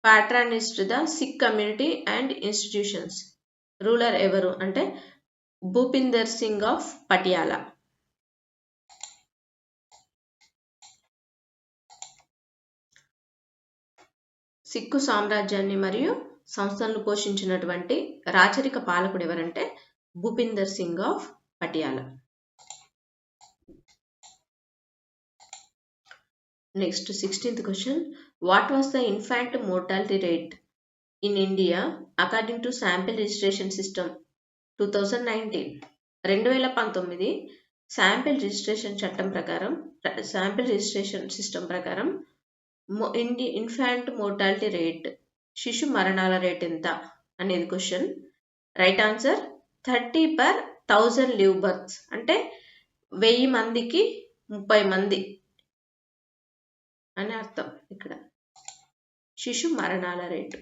ప్యాట్రనిస్ట్ the Sikh community and institutions. Ruler ఎవరు అంటే Bhupinder Singh of Patiala. సిక్కు సామ్రాజ్యాన్ని మరియు సంస్థలను పోషించినటువంటి రాచరిక పాలకుడు ఎవరంటే Bhupinder Singh of Patiala. Next 16th question. What was the infant mortality rate in India according to sample registration system 2019? 2019 sample registration చట్టం ప్రకారం శాంపిల్ రిజిస్ట్రేషన్ సిస్టమ్ ప్రకారం ఇన్ఫాంట్ మోర్టాలిటీ రేట్ శిశు మరణాల రేట్ ఎంత అనేది question. Right answer 30/1000 live births అంటే 1000 మందికి 30 మంది అని అర్థం. ఇక్కడ శిశు మరణాల రేటు.